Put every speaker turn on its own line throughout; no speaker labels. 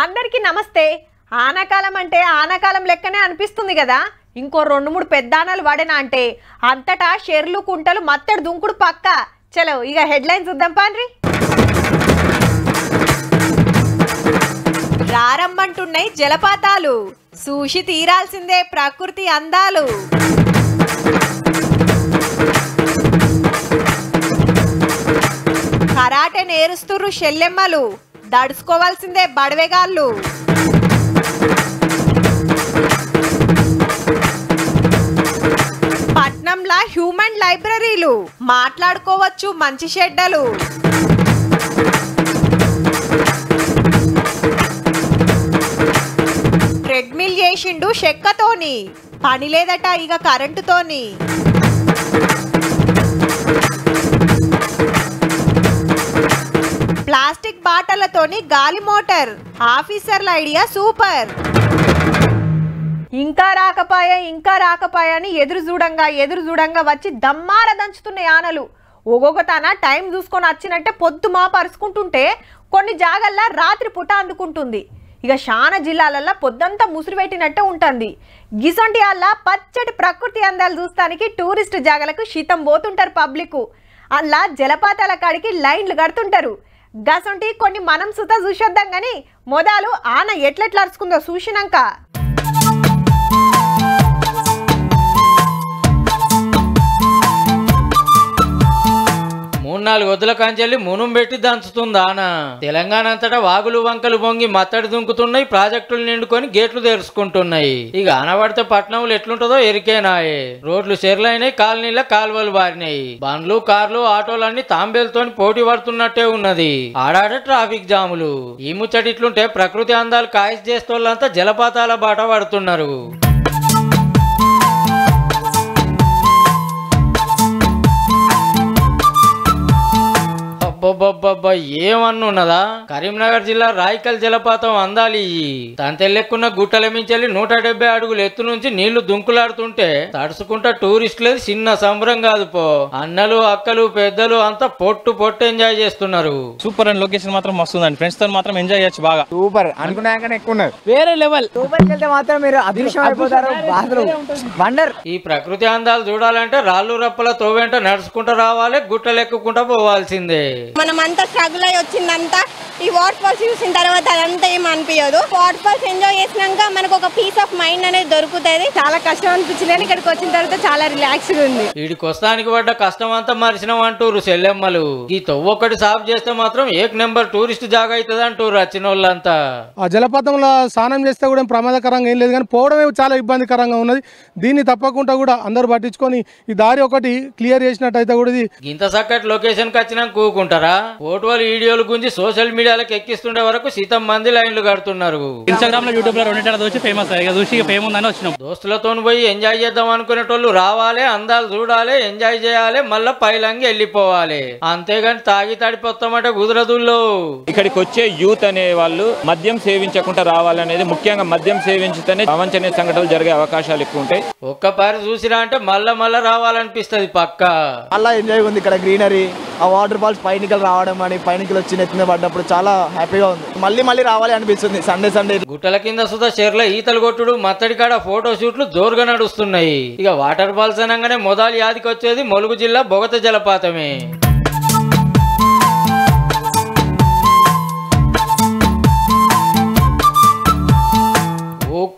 అందరికీ నమస్తే. ఆనకాలం అంటే ఆనకాలం లెక్కనే అనిపిస్తుంది కదా. ఇంకో 2-3 పెద్దానాలు వాడేనా అంటే అంతటా షెర్లు కుంటలు మత్తడి దుంకుడు పక్క. చలో ఇక హెడ్లైన్స్ చూద్దాం పాండ్రి. రారమ్మంటున్నాయి జలపాతాలు, చూసి తీరాల్సిందే ప్రకృతి అందాలు. కరాటే నేరుస్తుర్రు షెల్లెమ్మలు, దడుచుకోవాల్సిందే బడవేగాళ్ళు. పట్నంలా హ్యూమన్ లైబ్రరీలు, మాట్లాడుకోవచ్చు మంచి షెడ్డలు. ట్రెడ్మిల్ చేసిండు చెక్కతోని, పని లేదట ఇక కరెంటుతోని. ప్లాస్టిక్ బాటలతోని గాలి మోటార్, ఆఫీసర్ల ఐడియా సూపర్. ఇంకా రాకపాయ అని ఎదురు చూడంగా వచ్చి దమ్మార దంచుతున్నాయి ఆనలు. ఒక్కొక్క తన టైం చూసుకొని వచ్చినట్టే పొద్దు మా పరుచుకుంటుంటే కొన్ని జాగల్లా రాత్రి పుట అందుకుంటుంది. ఇక చాలా జిల్లాలల్లో పొద్దంతా ముసురు పెట్టినట్టే ఉంటుంది. గిసొంటి అల్లా పచ్చటి ప్రకృతి అందాలు చూస్తానికి టూరిస్ట్ జాగలకు శీతం పోతుంటారు పబ్లిక్. అల్లా జలపాతాల కాడికి లైన్లు కడుతుంటారు. గసొంటి కొన్ని మనం సుత చూసొద్దాం గాని మొదలు ఆన ఎట్లెట్లా అరుచుకుందో చూసినాక.
నాలుగు వద్దుల కాంచెల్లి మునుం పెట్టి దంచుతుంది ఆన. తెలంగాణ అంతటా వాగులు వంకలు పొంగి మత్తడి దుంకుతున్నాయి, ప్రాజెక్టులు నిండుకొని గేట్లు తెరుచుకుంటున్నాయి. ఇక ఆనబడితే పట్నంలో ఎట్లుంటుందో ఎరికేనాయే. రోడ్లు చెర్లైనాయి, కాలనీల కాలువలు బారినాయి. బండ్లు కార్లు ఆటోలన్నీ తాంబేలతోని పోటీ పడుతున్నట్టే ఉన్నది. ఆడాడ ట్రాఫిక్ జాములు. ఈ ముచ్చటి ఇట్లుంటే ప్రకృతి అందాలు కాయస్ చేస్తోళ్ళంతా జలపాతాల బాట పడుతున్నారు. ఏమన్నున్నదా? కరీంనగర్ జిల్లా రాయికల్ జలపాతం అందాలి. తంతెల్లెక్కున్న గుట్టల మించెల్లి 170 అడుగుల ఎత్తు నుంచి నీళ్లు దుంకులాడుతుంటే తడుచుకుంటా టూరిస్టులేదు చిన్న సంబరం కాదు పో. అన్నలు అక్కలు పెద్దలు అంతా పొట్టు ఎంజాయ్ చేస్తున్నారు.
సూపర్ అండ్ లొకేషన్ మాత్రం వస్తుందండి. ఫ్రెండ్స్ తో మాత్రం ఎంజాయ్ చేయొచ్చు బాగా.
సూపర్ అనుకున్నాకనే ఎక్కువ ఉన్నారు.
వేరే లెవెల్.
సూపర్ వెళ్తే మాత్రం మీరు అదృశ్యం అయిపోతారు. వండర్.
ఈ ప్రకృతి అందాలు చూడాలంటే రాళ్ళు రప్పల తోవెంట నడుచుకుంటూ రావాలి, గుట్టలు ఎక్కుకుంటా పోవాల్సిందే.
మనమంతా స్ట్రగుల్ అయ్యి వచ్చిందంతా ఈ వాటర్ ఫాల్స్ చూసిన తర్వాత అదంతా ఏం అనిపించదు. వాటర్ ఫాల్స్ ఎంజాయ్ చేసినాక మనకు ఒక పీస్ ఆఫ్ మైండ్ అనేది దొరుకుతుంది.
చాలా కష్టం అనిపించింది, ఇక్కడికి వచ్చిన తర్వాత చాలా రిలాక్స్ గా ఉంది.
వీడికి వస్తానికి పడ్డ కష్టం అంతా మరిచినాం అంటూరు చెల్లెమ్మలు. ఈ తొవ్వొక్కటి సాఫ్ చేస్తే మాత్రం 1 నెంబర్ టూరిస్ట్ జాగా అవుతుంది అంటూరు వచ్చిన వాళ్ళంతా.
ఆ జలపాతంలో స్నానం చేస్తే కూడా ప్రమాదకరంగా ఏం లేదు, కానీ పోవడమే చాలా ఇబ్బందికరంగా ఉన్నది. దీన్ని తప్పకుండా కూడా అందరూ పట్టించుకొని ఈ దారి ఒకటి క్లియర్ చేసినట్టయితే కూడా
ఇంత చక్కటి లొకేషన్ కి వచ్చినా కూకుంటారా? ఫోటోలు వీడియోలు గురించి సోషల్ మీడియాలకు ఎక్కిస్తుండే వరకు శీతం మంది లైన్లు కడుతున్నారు.
ఇన్స్టాగ్రామ్ లో యూట్యూబ్ లో రెండింటి చూసి ఫేమస్ చూసి ఫేమ్ ఉందని వచ్చినాం.
దోస్తులతో పోయి ఎంజాయ్ చేద్దాం అనుకునేటోళ్ళు రావాలి, అందాలు చూడాలి, ఎంజాయ్ చేయాలి, మళ్ళా పైలంగి వెళ్ళిపోవాలి. అంతేగాని తాగి తడిపోతామంటే కుదరదుల్లో.
ఇక్కడికి వచ్చే యూత్ అనే వాళ్ళు మద్యం సేవించకుండా రావాలనేది ముఖ్యంగా. మద్యం సేవించితేనే అవంచనీయ సంఘటనలు జరిగే అవకాశాలు ఎక్కువ ఉంటాయి.
ఒక్కపారి చూసిరా అంటే మళ్ళా రావాలనిపిస్తుంది పక్క.
అలా ఎంజాయ్ ఉంది ఇక్కడ. గ్రీనరీ, ఆ వాటర్ ఫాల్స్ పైనికలు రావడం అని పైనికలు వచ్చి నెత్తిన పడ్డప్పుడు చాలా హ్యాపీగా ఉంది. మళ్ళీ రావాలి అనిపిస్తుంది సండే.
గుట్టల కింద సుధా చెర్ల ఈతలు కొట్టుడు, మత్తడి కాడ ఫోటో షూట్లు జోరుగా నడుస్తున్నాయి. ఇక వాటర్ ఫాల్స్ అనగానే మొదలు యాదికి వచ్చేది ములుగు జిల్లా బొగత జలపాతమే.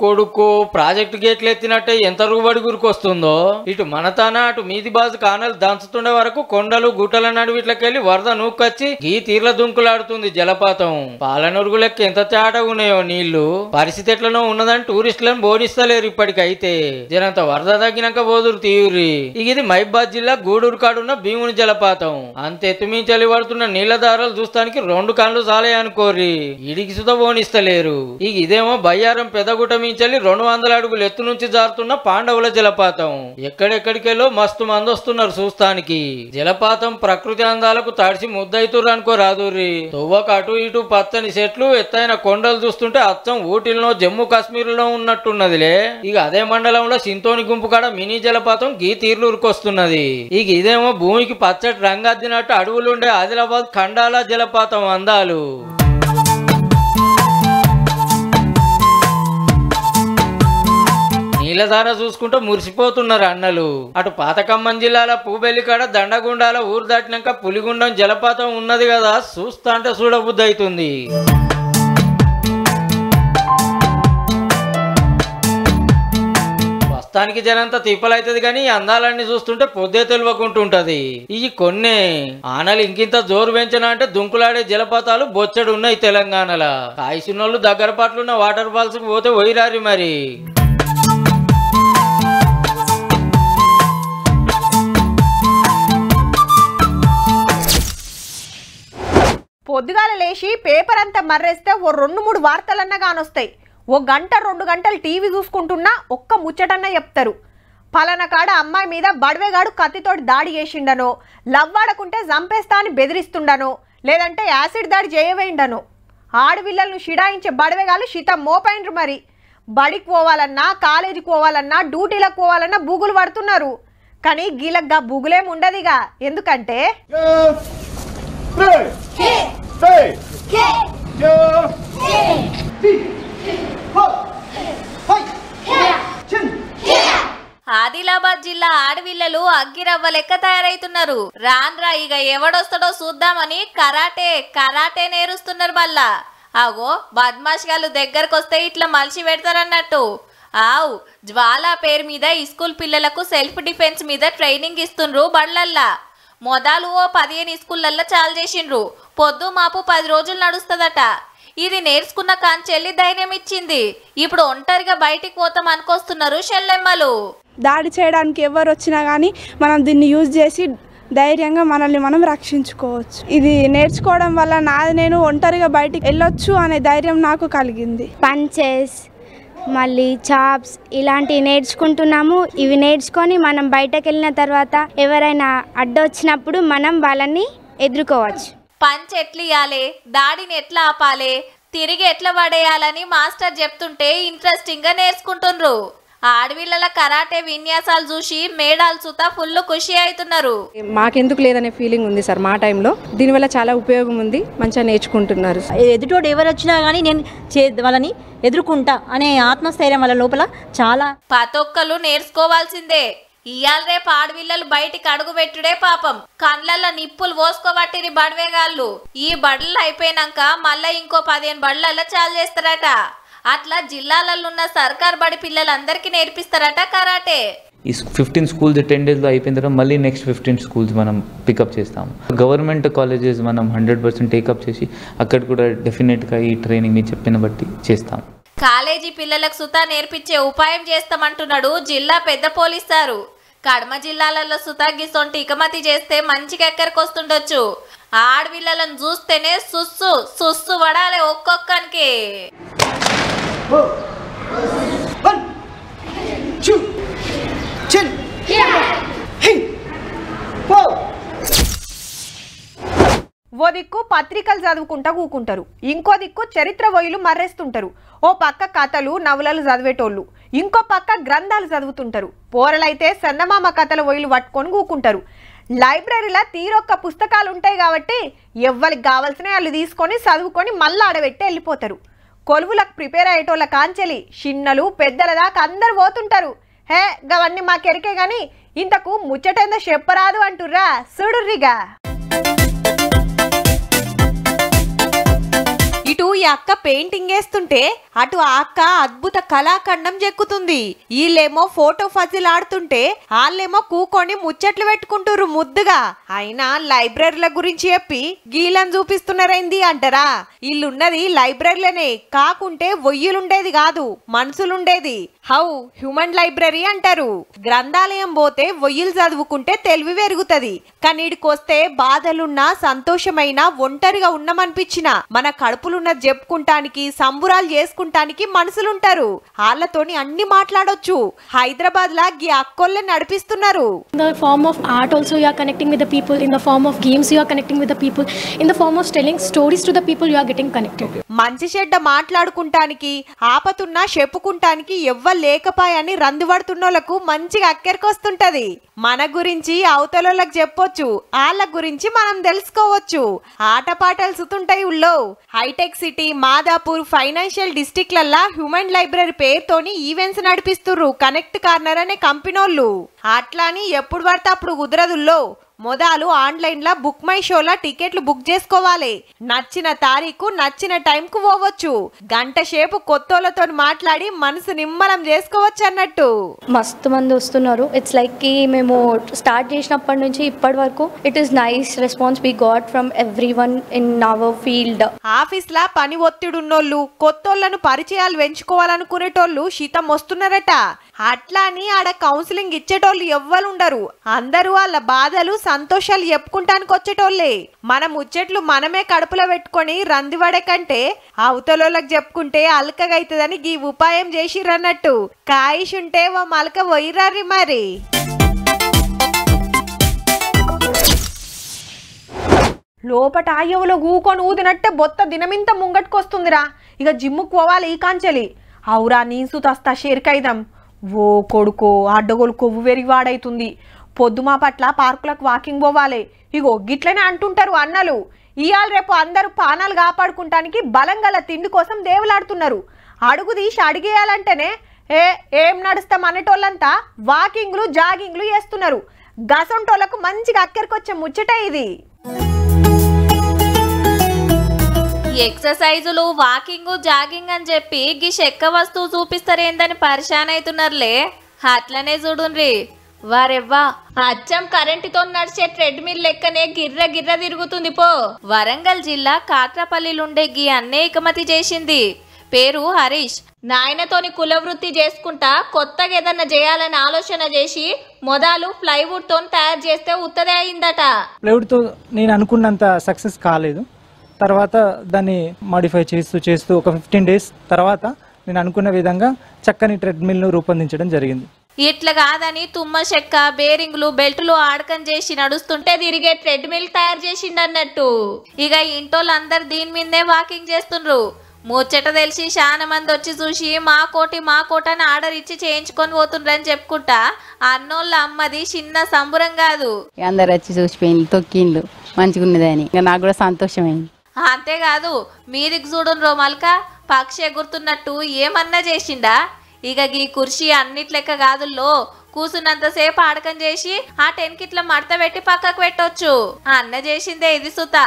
కొడుకు ప్రాజెక్టు గేట్లు ఎత్తినట్టే ఎంత రుగుబడి గురికొస్తుందో. ఇటు మనతాన అటు మీది బాజు కానలు దంచుతుండే వరకు కొండలు గుట్టల నడువిట్లకెళ్లి వరద నూకొచ్చి ఈ తీర్ల దుంకులాడుతుంది జలపాతం. పాలనొరుగు లెక్క ఎంత తేటగా ఉన్నాయో నీళ్లు. పరిస్థితి ఎట్లనో ఉన్నదని టూరిస్టులను బోధిస్తలేరు ఇప్పటికైతే. జనంత వరద తగ్గినాక బోదురు తీయుర్రి. ఇది మహబూబాద్ జిల్లా గూడూరు కాడున్న భీముని జలపాతం. అంత ఎత్తుమించలి పడుతున్న నీళ్ల దారాలు చూస్తానికి 2 కళ్ళు చాలే అనుకోర్రి. ఇడికి సుధా బోనిస్తలేరు. ఇదేమో బయ్యారం పెద్దగుట్ట మించలి 200 అడుగులు ఎత్తు నుంచి జారుతున్న పాండవుల జలపాతం. ఎక్కడెక్కడికెళ్ళో మస్తు మంది వస్తున్నారు చూస్తానికి. జలపాతం ప్రకృతి అందాలకు తడిసి ముద్దైతుర్రు అనుకో రాదుర్రి. తొవ్వకు అటు ఇటు పచ్చని చెట్లు, ఎత్తైన కొండలు చూస్తుంటే అచ్చం ఊటీలో జమ్మూ కాశ్మీర్ లో ఉన్నట్టున్నదిలే. ఇక అదే మండలంలో సింతోని గుంపు కాడ మినీ జలపాతం గీ తీర్లూరుకొస్తున్నది. ఇదేమో భూమికి పచ్చటి రంగద్దినట్టు అడవులుండే ఆదిలాబాద్ ఖండాల జలపాతం అందాలు. నీళ్ళధార చూసుకుంటూ మురిసిపోతున్నారు అన్నలు. అటు పాత ఖమ్మం జిల్లాల పూబెల్లి కాడ దండగుండాల ఊరు దాటినాక పులిగుండం జలపాతం ఉన్నది కదా, చూస్తా అంటే చూడబుద్ధి అవుతుంది. ప్రస్తుతానికి జనంతా తిప్పలైతుంది కానీ అందాలన్నీ చూస్తుంటే పొద్దే తెలియకుంటుంటది. ఈ కొన్ని ఆనలు ఇంకింత జోరు పెంచినా అంటే దుంకులాడే జలపాతాలు బొచ్చడు ఉన్నాయి తెలంగాణలో. కాయసినోళ్ళు దగ్గర పాటలున్న వాటర్ ఫాల్స్ కు పోతే పోయిరారి మరి.
పొద్దుగాల లేచి పేపర్ అంతా మర్రేస్తే ఓ 2-3 వార్తలన్నా కానొస్తాయి. ఓ గంట 2 గంటలు టీవీ చూసుకుంటున్నా ఒక్క ముచ్చటన్నా చెప్తారు. పలానా కాడ అమ్మాయి మీద బడవేగాడు కత్తితోటి దాడి చేసిండనో, లవ్వాడకుంటే చంపేస్తా అని బెదిరిస్తుండనో, లేదంటే యాసిడ్ దాడి చేయవేయండనో. ఆడవిల్లలను షిడాయించే బడవేగాళ్ళు శితం మోపైండ్రు మరి. బడికి పోవాలన్నా, కాలేజీకి పోవాలన్నా, డ్యూటీలకు పోవాలన్నా బూగులు పడుతున్నారు. కానీ గీలగ్గా బూగులేం ఉండదిగా. ఎందుకంటే
ఆదిలాబాద్ జిల్లా ఆడవిల్లలు అగ్గిరవ్వ లెక్క తయారైతున్నారు. రాన్రా ఇక ఎవడొస్తాడో చూద్దామని కరాటే నేరుస్తున్నారు. మళ్ళా అగో బద్మాష్గాళ్ళు దగ్గరకొస్తే ఇట్లా మలిసి పెడతారన్నట్టు. ఆవు జ్వాలా పేరు మీద ఈ స్కూల్ పిల్లలకు సెల్ఫ్ డిఫెన్స్ మీద ట్రైనింగ్ ఇస్తుండ్రు బళ్ళల్లా. మొదలు ఓ 15 స్కూళ్ళల్లో చాలు చేసిండ్రు. పొద్దు మాపు 10 రోజులు నడుస్తుందట. ఇది నేర్చుకున్న కాంచెల్లి ధైర్యం ఇచ్చింది. ఇప్పుడు ఒంటరిగా బయటికి పోతాం అనుకొస్తున్నారు షెల్లెమ్మలు.
దాడి చేయడానికి ఎవరు వచ్చినా కానీ మనం దీన్ని యూజ్ చేసి ధైర్యంగా మనల్ని మనం రక్షించుకోవచ్చు. ఇది నేర్చుకోవడం వల్ల నేను ఒంటరిగా బయటికి వెళ్ళొచ్చు అనే ధైర్యం నాకు కలిగింది.
పంచెస్ మళ్ళీ చాప్స్ ఇలాంటివి నేర్చుకుంటున్నాము. ఇవి నేర్చుకొని మనం బయటకు వెళ్ళిన తర్వాత ఎవరైనా అడ్డొచ్చినప్పుడు మనం వాళ్ళని ఎదుర్కోవచ్చు.
పంచ్ ఎట్లా ఇయ్యాలి, దాడిని ఎట్లా ఆపాలి, తిరిగి ఎట్లా పడేయాలని మాస్టర్ చెప్తుంటే ఇంట్రెస్టింగ్ గా నేర్చుకుంటుండ్రు. ఆడవిళ్ళ కరాటే విన్యాసాలు చూసి మేడాలు సుతా ఫుల్ ఖుషి అవుతున్నారు.
మాకెందుకు లేదనే ఫీలింగ్ ఉంది సార్ మా టైంలో. దీనివల్ల చాలా ఉపయోగం ఉంది, మంచిగా నేర్చుకుంటున్నారు.
ఎదుటోడు ఎవరు వచ్చినా కానీ నేను వాళ్ళని ఎదుర్కొంటా అనే ఆత్మస్థైర్యం వాళ్ళ లోపల చాలా.
ప్రతొక్కరు నేర్చుకోవాల్సిందే. ఇయాల రేపు ఆడవిల్లలు బయటికి అడుగు పెట్టుడే పాపం. కండ్లల్లో నిప్పులు పోసుకోబట్టిరి బడవేగాళ్ళు. ఈ బడులు అయిపోయినాక మళ్ళా ఇంకో 15 బడులలో చాలు చేస్తారట. అట్లా జిల్లాలలో ఉన్న సర్కార్ బడి పిల్లలందరికీ నేర్పిస్తారట కరాటే.
ఈ 15 స్కూల్స్ 10 డేస్లో అయిపోయిన తర్వాత మళ్ళీ నెక్స్ట్ 15 స్కూల్స్ మనం పికప్ చేస్తాము. గవర్నమెంట్ కాలేజెస్ మనం 100% టేకప్ చేసి అక్కడ కూడా డెఫినెట్గా ఈ ట్రైనింగ్ మీరు చెప్పిన బట్టి చేస్తాం.
కాలేజీ పిల్లలకు సుతా నేర్పించే ఉపాయం చేస్తామంటున్నాడు జిల్లా పెద్ద పోలీస్ సారు. కడమ జిల్లాలలో సుతాగి సొంటి ఇకమతి చేస్తే మంచిగా ఎక్కడికొస్తుండొచ్చు. ఆడవిళ్ళలను చూస్తేనే సుస్సు పడాలి ఒక్కొక్కనికి.
ఓ దిక్కు పత్రికలు చదువుకుంటా కూకుంటారు, ఇంకో దిక్కు చరిత్ర వొయ్యిలు మర్రేస్తుంటారు. ఓ పక్క కథలు నవలలు చదివేటోళ్ళు, ఇంకో పక్క గ్రంథాలు చదువుతుంటారు. పోరలైతే చందమామ కథల వొయ్యిలు పట్టుకొని కూకుంటారు. లైబ్రరీలో తీరొక్క పుస్తకాలు ఉంటాయి కాబట్టి ఎవ్వరికి కావాల్సిన వాళ్ళు తీసుకొని చదువుకొని మళ్ళీ ఆడబెట్టి వెళ్ళిపోతారు. కొలువులకు ప్రిపేర్ అయ్యేటోళ్ళ కాంచెలి చిన్నలు పెద్దల దాకా అందరు పోతుంటారు. హే గవన్నీ మాకెరికే గాని ఇంతకు ముచ్చటేందో చెప్పరాదు అంటుర్రా, చూడుర్రిగా. ఇటు ఈ అక్క పెయింటింగ్ వేస్తుంటే అటు ఆ అక్క అద్భుత కళాఖండం చెక్కుతుంది. వీళ్ళేమో ఫోటో ఫజిల్ ఆడుతుంటే వాళ్ళేమో కూకొని ముచ్చట్లు పెట్టుకుంటారు ముద్దుగా. అయినా లైబ్రరీల గురించి చెప్పి గీలను చూపిస్తున్నారైంది అంటారా? వీళ్ళున్నది లైబ్రరీలనే కాకుంటే వొయ్యులుండేది కాదు, మనుషులుండేది. హౌ హ్యూమన్ లైబ్రరీ అంటారు. గ్రంథాలయం పోతే వొయ్యులు చదువుకుంటే తెలివి పెరుగుతుంది. కానీ ఇడికొస్తే బాధలున్నా సంతోషమైన ఒంటరిగా ఉన్నమనిపించిన మన కడుపులున్న చెప్పుకుంటానికి సంబురాలు చేసుకుంటానికి మనుషులుంటారు. వాళ్ళతోని అన్ని మాట్లాడొచ్చు. హైదరాబాద్ లా గీ అక్కోళ్ళే నడిపిస్తున్నారు.
In the form of art also you are connecting with the people. In the form of games you are connecting with the people. In the form of telling stories to the people you are getting connected.
మంచి చెడ్డ మాట్లాడుకుంటానికి ఆపతున్నా చెప్పుకుంటానికి ఎవ్వరు లేకపాయని రందుపడుతున్నోళ్లకు మంచిగా అక్కెరకొస్తుంటది. మన గురించి అవతలోళ్ళకి చెప్పొచ్చు, వాళ్ళ గురించి మనం తెలుసుకోవచ్చు. ఆటపాటలు సుతుంటాయి ఊళ్ళో. Hitech city, Madhapur, financial district డిస్టిక్లల్లా హ్యూమన్ లైబ్రరీ పేరుతోని ఈవెంట్స్ నడిపిస్తుర్రు కనెక్ట్ కార్నర్ అనే కంపెనోళ్ళు. అట్లాని ఎప్పుడు పడితే అప్పుడు కుదరదుల్లో మొదలు ఆన్లైన్లో బుక్ మై షోలా టికెట్లు బుక్ చేసుకోవాలి. నచ్చిన తారీఖు నచ్చిన టైంకు పోవచ్చు. గంట సేపు కొత్తోళ్ళతో మాట్లాడి మనసు నిమ్మలం చేసుకోవచ్చు అన్నట్టు.
మస్తు మంది వస్తున్నారు. ఇట్స్ లైక్ కి మేము స్టార్ట్ చేసినప్పటి నుంచి ఇప్పటి వరకు it is nice response we got from everyone in our field.
ఆఫీస్లా పని ఒత్తిడి ఉన్నోళ్ళు కొత్తోళ్లను పరిచయాలు పెంచుకోవాలనుకునేటోళ్ళు శీతం వస్తున్నారట. అట్లా అని ఆడ కౌన్సిలింగ్ ఇచ్చేటోళ్ళు ఎవ్వరుండరు. అందరూ వాళ్ళ బాధలు సంతోషాలు చెప్పుకుంటానికి వచ్చేటోళ్ళే. మన ముచ్చట్లు మనమే కడుపులో పెట్టుకొని రందివడే కంటే అవతలోళ్ళకి చెప్పుకుంటే అలకగైతుందని ఈ ఉపాయం చేసిరన్నట్టు. కాయిష్ ఉంటే ఓ మలక పోయిరారి మరి. లోపట ఆయవులో గూకొని ఊదినట్టే బొత్త దినమింత ముంగట్టుకొస్తుందిరా. ఇక జిమ్ముకు పోవాలి ఈ కాంచెలి. అవురా నీసు తస్తా షేర్కైదాం. ఓ కొడుకో అడ్డగోలు కొవ్వు వెరిగి వాడైతుంది. పొద్దుమా పట్ల పార్కులకు వాకింగ్ పోవాలి. ఇగో గిట్లనే అంటుంటారు అన్నలు. ఇవాళ రేపు అందరూ పానాలు కాపాడుకుంటానికి బలం గల తిండి కోసం దేవులాడుతున్నారు. అడుగు తీసి అడిగేయాలంటేనే ఏం నడుస్తాం అనేటోళ్ళంతా వాకింగ్లు జాగింగ్లు చేస్తున్నారు. గసంటోళ్లకు మంచిగా అక్కరికొచ్చే ముచ్చట ఇది.
ఎక్సర్సైజులు వాకింగ్ జాగింగ్ అని చెప్పి గీ చెక్క వస్తువు చూపిస్తారేందని పరిశాన్ అవుతున్నారులే. అట్లనే చూడుండ్రి వారెవ్వా అచ్చం కరెంటుతో నడిచే ట్రెడ్మిల్ లెక్కనే గిర్ర గిర్ర తిరుగుతుంది పో. వరంగల్ జిల్లా కాట్రపల్లిలుండే గీ అన్నే ఇకమతి చేసింది. పేరు హరీష్. నాయనతోని కులవృత్తి చేసుకుంటా కొత్తగా ఏదన్నా చేయాలని ఆలోచన చేసి మొదలు ప్లైవుడ్ తో తయారు చేస్తే ఉత్తదే అయిందట.
ప్లైవుడ్ తో నేను అనుకున్నంత సక్సెస్ కాలేదు. తర్వాత దాన్ని మాడిఫై చేస్తూ ఒక 15 days తర్వాత నేను అనుకున్న విధంగా చక్కని ట్రెడ్మిల్ను రూపొందించడం జరిగింది.
ఇట్లా కాదని తుమ్మ చెక్క బేరింగ్లు బెల్టులు ఆడకం చేసి నడుస్తుంటే తిరిగే ట్రెడ్మిల్ తయారు చేసిండన్నట్టు. ఇక ఇంటోళ్ళందరు దీని మీదే వాకింగ్ చేస్తుండ్రు. ముచ్చట తెలిసి చాలా మంది వచ్చి చూసి మా కోట అని ఆర్డర్ ఇచ్చి చేయించుకొని పోతుండ్రని చెప్పుకుంటా అన్నోళ్ళ అమ్మది చిన్న సంబురం కాదు.
అందరు వచ్చి చూసిపోయింది తొక్కిండ్లు మంచిగా ఉన్నదని ఇంకా నాకు కూడా సంతోషమైంది.
అంతేకాదు మీదికి చూడుండ్రో మల్క పక్షి ఎగురుతున్నట్టు ఏమన్నా చేసిండా. ఇక ఈ కుర్చీ అన్నిట్లెక్క కాదుల్లో కూసున్నంతసేపు ఆడకం చేసి ఆ టెన్కిట్ల మడత పెట్టి పక్కకు పెట్టొచ్చు. అన్న చేసిందే ఇది సుత.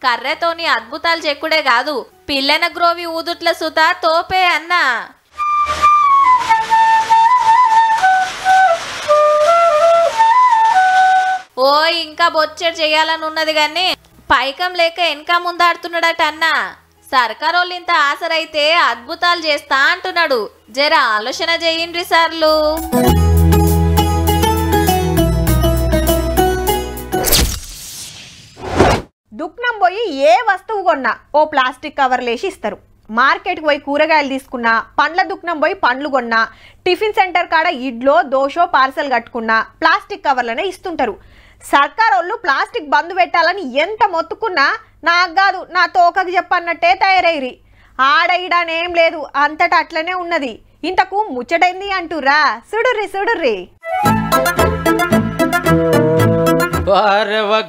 కర్రెతోని అద్భుతాలు చెక్కుడే కాదు పిల్లన గ్రోవి ఊదుట్ల సుత తోపే అన్న. ఓ ఇంకా బొచ్చెడు చేయాలని ఉన్నది గాని పైకం లేక వెనక ముందాడుతున్నాడట అన్న. సర్కారోళ్ళు ఇంత ఆసరైతే అద్భుతాలు చేస్తా అంటున్నాడు. జర ఆలోచన చేయండి సార్లు.
దుఃఖం పోయి ఏ వస్తువు కొన్నా ఓ ప్లాస్టిక్ కవర్లేసి ఇస్తారు. మార్కెట్కి పోయి కూరగాయలు తీసుకున్నా పండ్ల దుఃఖం పోయి పండ్లు కొన్నా టిఫిన్ సెంటర్ కాడ ఇడ్లో దోశో పార్సల్ కట్టుకున్నా ప్లాస్టిక్ కవర్లనే ఇస్తుంటారు. సర్కార్ వాళ్ళు ప్లాస్టిక్ బంద్ పెట్టాలని ఎంత మొత్తుకున్నా నాకు కాదు నా తోకకు చెప్పన్నట్టే తయారైరి. ఆడ ఈడనేం లేదు అంతటా అట్లనే ఉన్నది. ఇంతకు ముచ్చటైంది అంటురా సుడుర్రి.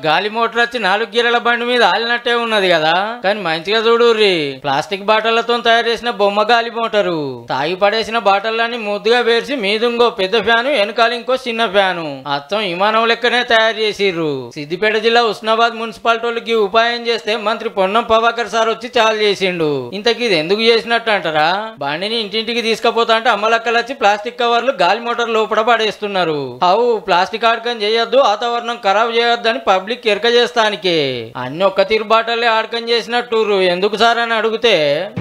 గాలి మోటార్ వచ్చి 4 గీరల బండి మీద ఆలినట్టే ఉన్నది కదా. కానీ మంచిగా చూడుర్రి ప్లాస్టిక్ బాటళ్లతో తయారు చేసిన బొమ్మ గాలి మోటారు. తాగి పడేసిన బాటళ్ళని ముద్దుగా పేర్చి మీదుంగో పెద్ద ఫ్యాను వెనకాల ఇంకో చిన్న ఫ్యాను అచ్చం విమానం లెక్కనే తయారు చేసిర్రు. సిద్దిపేట జిల్లా ఉస్నాబాద్ మున్సిపాలిటీకి ఉపాయం చేస్తే మంత్రి పొన్నం ప్రభాకర్ సార్ వచ్చి చాలు చేసిండు. ఇంతకీ ఇది ఎందుకు చేసినట్టు అంటారా? బండిని ఇంటింటికి తీసుకుపోతా అంటే అమ్మలక్కలు వచ్చి ప్లాస్టిక్ కవర్లు గాలి మోటార్ లోపల పడేస్తున్నారు. అవు ప్లాస్టిక్ ఆడకం చేయొద్దు వాతావరణం ఖరాబ్ చేయొద్దని పబ్లిక్ ఎరక చేస్తానికే అన్ని ఒక్క తీరు బాటలే ఆడకం చేసినట్టు. ఎందుకు సార్ అని అడిగితే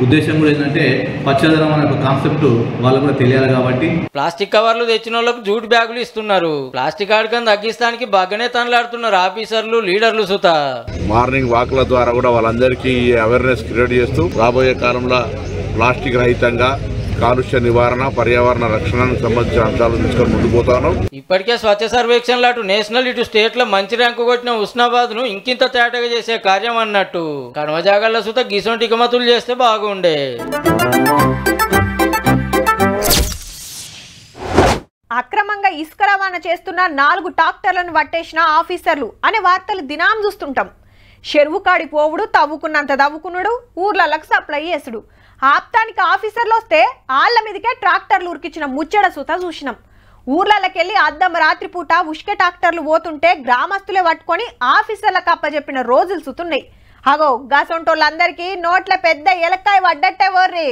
ఉద్దేశం కూడా ఏంటంటే పచ్చదనం అనే కాన్సెప్ట్ వాళ్ళకు కూడా తెలియాలి కాబట్టి
ప్లాస్టిక్ కవర్లు తెచ్చిన వాళ్ళకు జూట్ బ్యాగులు ఇస్తున్నారు. ప్లాస్టిక్ ఆడకం తగ్గిస్తానికి బాగానే తనలాడుతున్నారు ఆఫీసర్లు లీడర్లు సుత.
మార్నింగ్ వాక్ల ద్వారా కూడా వాళ్ళందరికీ అవేర్నెస్ క్రియేట్ చేస్తూ రాబోయే కాలంలో ప్లాస్టిక్ రహితంగా కాలుష్య నివారణ పర్యావరణ రక్షణకు సంబంధించిన అంశాలు తీసుకొని ముందుకు పోతాను.
ఇప్పటికే స్వచ్ఛ సర్వేక్షణలు అటు నేషనల్ ఇటు స్టేట్ లో మంచి ర్యాంకు కొట్టిన ఉస్నాబాద్ ను ఇంకింత తేటగా చేసే కార్యం అన్నట్టు. కడవ జాగాల్లో సుత గిసొంటి ఇకమతులు చేస్తే బాగుండే.
అక్రమంగా ఇసుక రవాణా చేస్తున్న 4 ట్రాక్టర్లను పట్టేసిన ఆఫీసర్లు అనే వార్తలు దినాం చూస్తుంటాం. చెరువు కాడి పోవుడు తవ్వుకున్నంత తవ్వుకున్నాడు ఊర్లలకు సప్లై చేసుడు ఆప్తానికి ఆఫీసర్లు వస్తే వాళ్ళ మీదకే ట్రాక్టర్లు ఉరికిచ్చిన ముచ్చడ సుత చూసినాం. ఊర్లకెళ్ళి అద్దం రాత్రిపూట ఉష్కే ట్రాక్టర్లు పోతుంటే గ్రామస్తులే పట్టుకొని ఆఫీసర్లకు అప్పచెప్పిన రోజులు సుతున్నాయి. అగో గాసొంటోళ్ళందరికీ నోట్ల పెద్ద ఎలక్కాయ పడ్డట్టే వర్రి.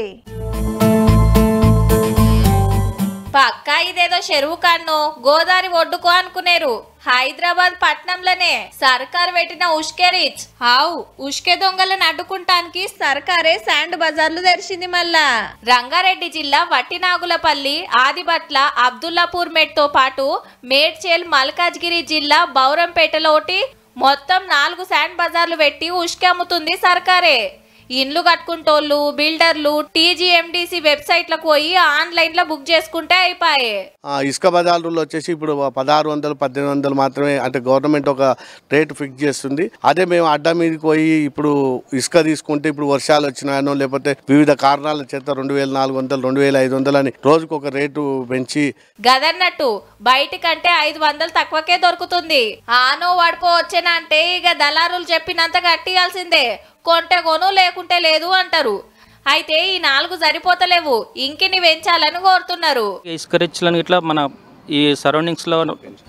పక్కా ఇదేదో చెరువు కన్ను గోదావరి ఒడ్డుకో అనుకునేరు. హైదరాబాద్ పట్నంలోనే సర్కార్ పెట్టిన ఉష్కే రీచ్. ఆవు ఉష్కే దొంగలను అడ్డుకుంటానికి సర్కారే శాండ్ బజార్లు తెరిచింది. మళ్ళా రంగారెడ్డి జిల్లా వట్టినాగులపల్లి, ఆదిబట్ల, అబ్దుల్లాపూర్ మెట్తో పాటు మేడ్చేల్, మల్కాజ్గిరి జిల్లా బౌరంపేటలో ఒకటి మొత్తం 4 శాండ్ బజార్లు పెట్టి ఉష్కే అమ్ముతుంది సర్కారే. ఇండ్లు కట్టుకుంటోళ్ళు, బిల్డర్లు టీజీఎండిసి వెబ్సైట్లకు పోయి ఆన్లైన్లో బుక్ చేసుకుంటే అయిపోయే.
ఇసుక బజార్లు వచ్చేసి ఇప్పుడు 1600, 1800 మాత్రమే, అంటే గవర్నమెంట్ ఒక రేటు ఫిక్స్ చేస్తుంది. అదే మేము అడ్డా మీదకి పోయి ఇప్పుడు ఇసుక తీసుకుంటే ఇప్పుడు వర్షాలు వచ్చినాయనో లేకపోతే వివిధ కారణాల చేత 2400, 2500 అని రోజుకు ఒక రేటు పెంచి
గదన్నట్టు బయటికంటే 500 తక్కువకే దొరుకుతుంది. ఆనో వడిపో వచ్చేనా అంటే ఇక దళారులు చెప్పినంత కట్టియాల్సిందే. కొంటే కొను లేకుంటే లేదు అంటారు. అయితే ఈ 4 సరిపోతలేవు, ఇంకిని పెంచాలని కోరుతున్నారు.
ఇసుక రిచ్లను ఇట్లా మన ఈ సరౌండింగ్స్లో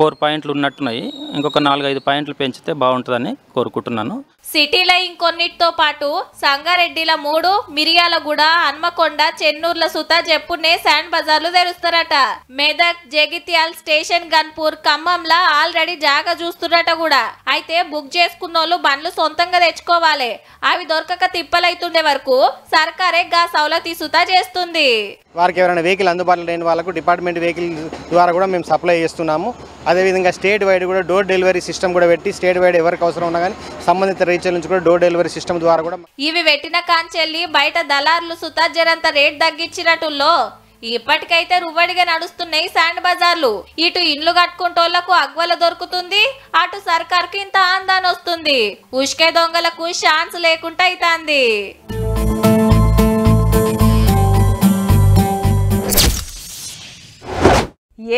4 పాయింట్లు ఉన్నట్టున్నాయి. ఇంకొక 4-5 పాయింట్లు పెంచితే బాగుంటుందని కోరుకుంటున్నాను.
సిటీలో ఇంకొన్నిటితో పాటు సంగారెడ్డిల 3, మిరియాలగూడ, హన్మకొండ, చెన్నూర్ల సుత చెప్పునే శాండ్ బజార్లు తెరుస్తారట. మెదక్, జగిత్యాల్, స్టేషన్ గన్పూర్, ఖమ్మంలా ఆల్రెడీ జాగా చూస్తున్నట కూడా. అయితే బుక్ చేసుకున్నోళ్ళు బండ్లు సొంతంగా తెచ్చుకోవాలి. అవి దొరకక తిప్పలైతుండే వరకు సర్కారే గా సౌలతి సుత చేస్తుంది.
వారికి ఎవరైనా వెహికల్ అందుబాటులో లేని వాళ్ళకు డిపార్ట్మెంట్ వెహికల్ ద్వారా కూడా మేము సప్లై చేస్తున్నాము. అదేవిధంగా స్టేట్ వైడ్ కూడా డోర్ డెలివరీ సిస్టమ్ కూడా పెట్టి స్టేట్ వైడ్ ఎవరికి అవసరం ఉన్నా కానీ సంబంధిత రీచర్ నుంచి కూడా డోర్ డెలివరీ సిస్టమ్ ద్వారా కూడా
ఇవి పెట్టిన కాంచెల్లి బయట దళార్లు సుతా జరంత రేట్ తగ్గించినట్టుల్లో ఇప్పటికైతే రువ్వడిగా నడుస్తున్నాయి శాండ్ బజార్లు. ఇటు ఇండ్లు కట్టుకుంటోళ్లకు అగ్వల దొరుకుతుంది, అటు సర్కార్కి ఇంత ఆందాన్ వస్తుంది. ఉష్కే దొంగలకు ఛాన్స్ లేకుండా అయితాంది.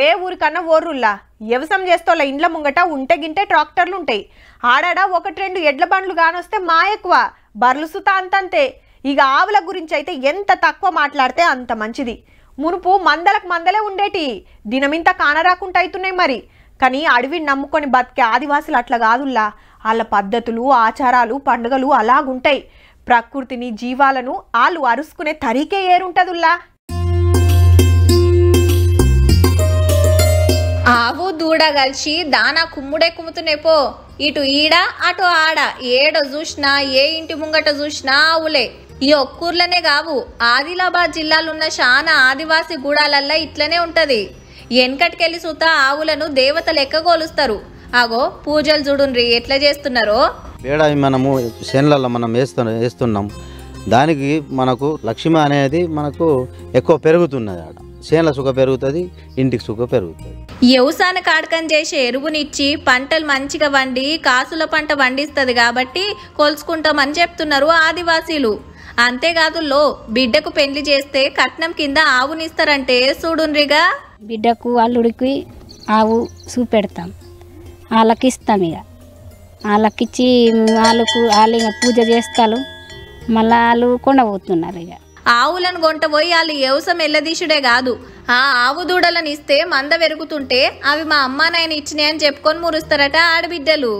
ఏ ఊరికన్నా ఓర్రుల్లా వ్యవసాయం చేస్తోళ్ళ ఇండ్ల ముంగట ఉంటే గింటే ట్రాక్టర్లు ఉంటాయి. ఆడాడ 1-2 ఎడ్ల బండ్లు కానొస్తే మా ఎక్కువ, బర్లు సుతా అంతంతే. ఇక ఆవుల గురించి అయితే ఎంత తక్కువ మాట్లాడితే అంత మంచిది. మునుపు మందలకు మందలే ఉండేటి, దినమింత కానరాకుండా అవుతున్నాయి మరి. కానీ అడవిని నమ్ముకొని బతికే ఆదివాసులు అట్లా కాదుల్లా. వాళ్ళ పద్ధతులు, ఆచారాలు, పండుగలు అలాగుంటాయి. ప్రకృతిని, జీవాలను వాళ్ళు అరుసుకునే తరీకే ఏరుంటదుల్లా.
ఆవు దూడ కలిసి దానా కుమ్ముడే కుమ్ముతున్నేపో. ఇటు ఈడ అటు ఆడ, ఏడ చూసినా ఏ ఇంటి ముంగట చూసినా ఆవులే. ఈ ఒక్కూర్లనే కావు, ఆదిలాబాద్ జిల్లాలున్న చాలా ఆదివాసీ గూడాలల్లా ఇట్లనే ఉంటది. వెనకటికెళ్ళి సుతా ఆవులను దేవత లెక్క గోలుస్తారు. అగో పూజలు చూడుండ్రి ఎట్లా చేస్తున్నారో.
పేడ మనము చేనులలో మనం వేస్తున్నాం, దానికి మనకు లక్ష్మి అనేది మనకు ఎక్కువ పెరుగుతున్నది. ఆడ చేనుల సుఖ పెరుగుతుంది, ఇంటికి సుఖ పెరుగుతుంది.
వ్యవసాయ కాడకం చేసే ఎరువునిచ్చి పంటలు మంచిగా వండి కాసుల పంట వండిస్తుంది కాబట్టి కొలుసుకుంటామని చెప్తున్నారు ఆదివాసీలు. అంతేకాదు బిడ్డకు పెళ్లి చేస్తే కట్నం కింద ఆవునిస్తారంటే చూడుండ్రిగా.
బిడ్డకు అల్లుడికి ఆవు చూపెడతాం, వాళ్ళకి ఇస్తాం. ఇక వాళ్ళకిచ్చి వాళ్ళు పూజ చేస్తారు, మళ్ళీ వాళ్ళు కొండపోతున్నారు. ఇక
ఆవులను కొంటపోయి వాళ్ళు వ్యవసాయం ఎల్లదీసుడే కాదు, ఆ ఆవు దూడలను ఇస్తే మంద పెరుగుతుంటే అవి మా అమ్మ నాయన ఇచ్చినాయని చెప్పుకొని మురుస్తారట ఆడబిడ్డలు.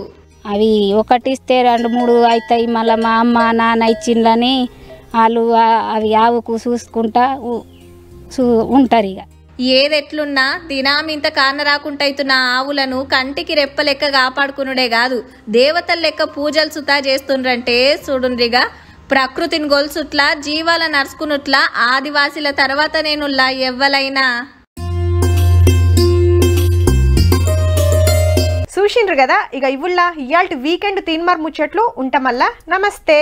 అవి ఒకటి ఇస్తే 2-3 అవుతాయి, మళ్ళీ మా అమ్మ నాన్న ఇచ్చిందని వాళ్ళు అవి ఆవుకు చూసుకుంటా ఉంటారు. ఇక
ఏదెట్లున్నా దినామింత కాన రాకుండా అవుతున్న ఆవులను కంటికి రెప్పలెక్క కాపాడుకునుడే కాదు, దేవతల లెక్క పూజలు సుతా చేస్తుండ్రంటే చూడుండ్రిగా. ప్రకృతిని గొలుసుట్లా, జీవాల నడుచుకున్నట్లా ఆదివాసీల తర్వాత నేనుల్లా ఎవ్వలైనా.
చూసిండ్రు కదా, ఇక ఇవుల్లా ఇయాల్టి వీకెండ్ తీన్మార్ ముచ్చట్లు ఉంటామల్లా. నమస్తే.